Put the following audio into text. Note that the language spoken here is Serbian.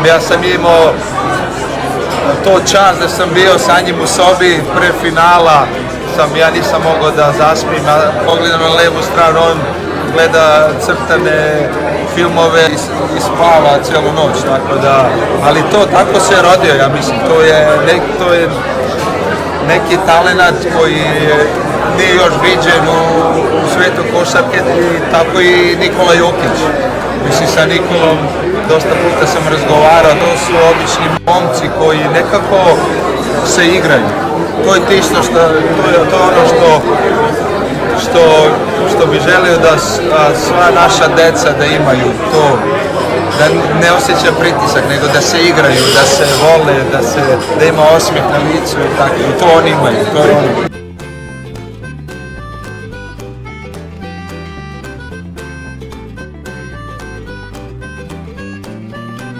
Ja sam imao to čast da sam bio sa njim u sobi pre finala. Ja nisam mogao da zaspim, pogledam na levu stranu, on gleda crtane filmove i spava cijelu noć, tako da, ali tako se rodio, ja mislim, to je neki talenat koji nije još viđen u svetu košarke, i tako i Nikola Jokić. Mislim, sa Nikolom dosta puta sam razgovarao, to su obični momci koji nekako se igraju. To je isto to ono što bi želio da sva naša deca da imaju to, da ne osjeća pritisak, nego da se igraju, da se vole, da ima osmijeh na licu i tako. To oni imaju, to je ono.